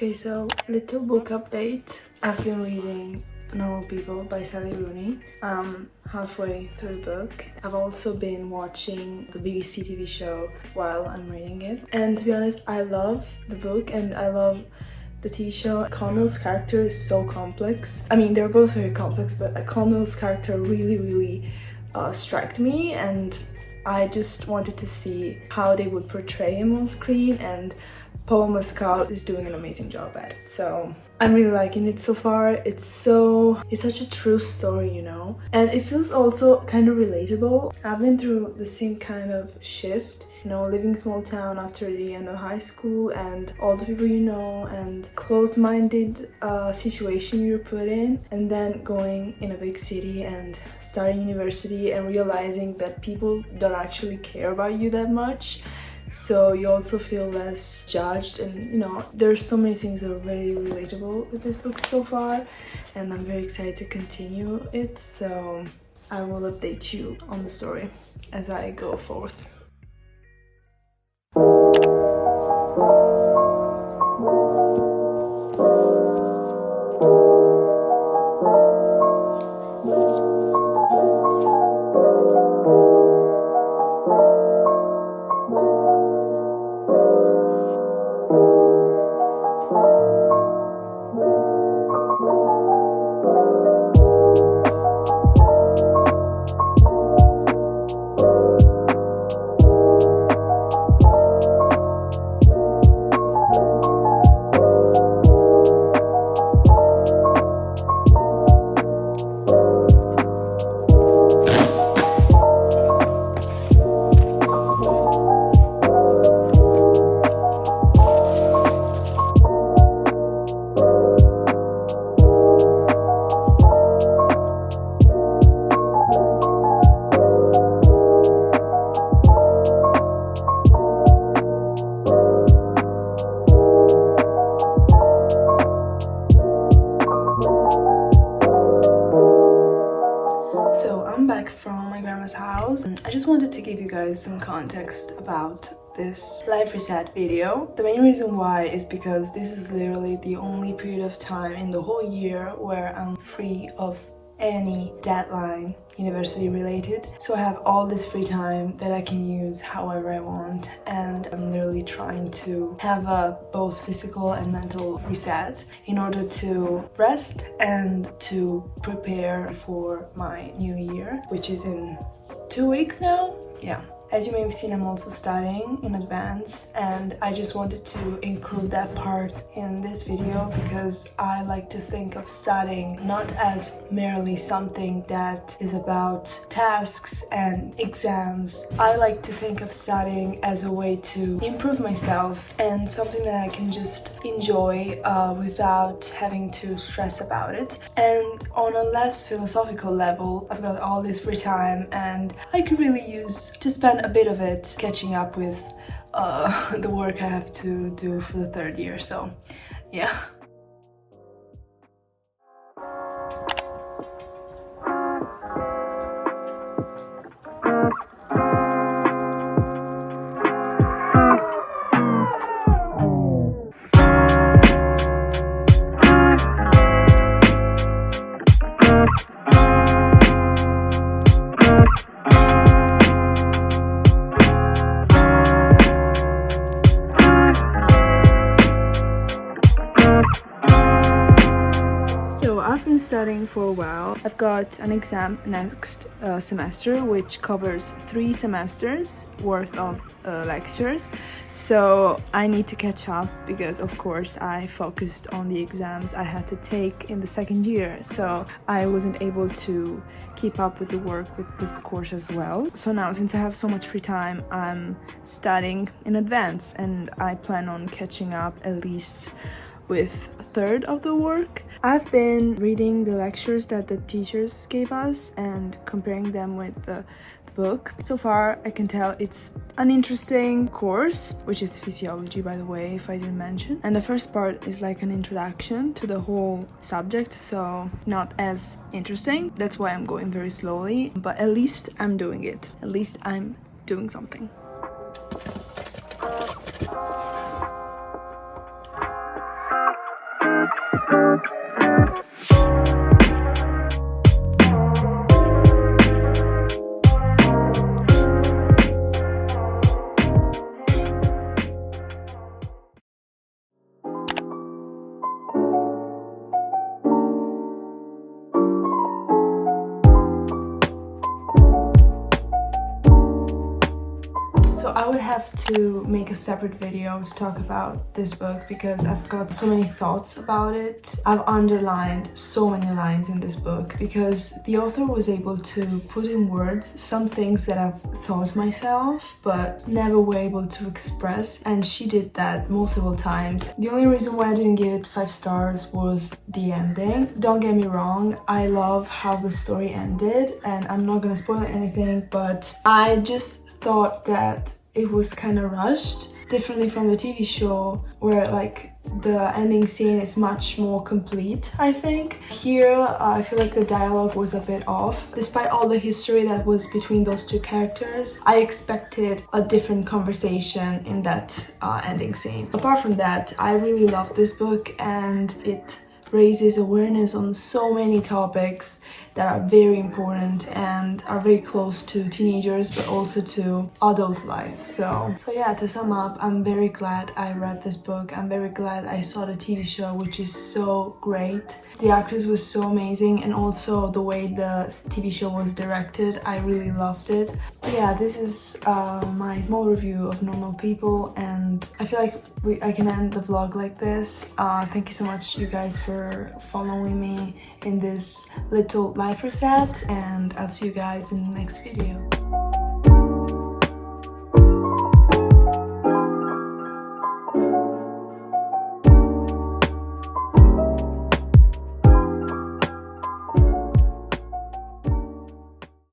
Okay, so little book update. I've been reading Normal People by Sally Rooney. I'm halfway through the book. I've also been watching the BBC TV show while I'm reading it. And to be honest, I love the book and I love the TV show. Connell's character is so complex. I mean, they're both very complex, but Connell's character really struck me, and I just wanted to see how they would portray him on screen, and Paul Mescal is doing an amazing job at it. So I'm really liking it so far. It's such a true story, you know, and it feels also kind of relatable. I've been through the same kind of shift, you know, living small town after the end of high school and all the people you know, and closed-minded situation you're put in, and then going in a big city and starting university and realizing that people don't actually care about you that much. So you also feel less judged, and you know, there's so many things that are really relatable with this book so far, and I'm very excited to continue it. So I will update you on the story as I go forth. So I'm back from my grandma's house, and I just wanted to give you guys some context about this life reset video. The main reason why is because this is literally the only period of time in the whole year where I'm free of any deadline university related, so I have all this free time that I can use however I want, and I'm literally trying to have a both physical and mental reset in order to rest and to prepare for my new year, which is in 2 weeks now. Yeah. As you may have seen, I'm also studying in advance, and I just wanted to include that part in this video because I like to think of studying not as merely something that is about tasks and exams. I like to think of studying as a way to improve myself and something that I can just enjoy without having to stress about it. And on a less philosophical level, I've got all this free time and I could really use to spend a bit of it catching up with the work I have to do for the third year. So yeah. I've been studying for a while. I've got an exam next semester which covers 3 semesters worth of lectures, so I need to catch up because of course I focused on the exams I had to take in the second year, so I wasn't able to keep up with the work with this course as well. So now, since I have so much free time, I'm studying in advance and I plan on catching up at least with a third of the work. I've been reading the lectures that the teachers gave us and comparing them with the book. So far, I can tell it's an interesting course, which is physiology, by the way, if I didn't mention. And the first part is like an introduction to the whole subject, so not as interesting. That's why I'm going very slowly, but at least I'm doing it. At least I'm doing something. So I would have to make a separate video to talk about this book because I've got so many thoughts about it. I've underlined so many lines in this book because the author was able to put in words some things that I've thought myself but never were able to express, and she did that multiple times. The only reason why I didn't give it 5 stars was the ending. Don't get me wrong, I love how the story ended and I'm not gonna spoil anything, but I just thought that it was kind of rushed, differently from the TV show where like the ending scene is much more complete. I think here I feel like the dialogue was a bit off. Despite all the history that was between those two characters, I expected a different conversation in that ending scene. Apart from that, I really love this book and it raises awareness on so many topics that are very important and are very close to teenagers but also to adult life. So yeah, to sum up, I'm very glad I read this book. I'm very glad I saw the TV show, which is so great. The actors were so amazing, and also the way the TV show was directed, I really loved it. But yeah, this is my small review of Normal People, and I feel like I can end the vlog like this. Thank you so much, you guys, for following me in this little life reset, and I'll see you guys in the next video.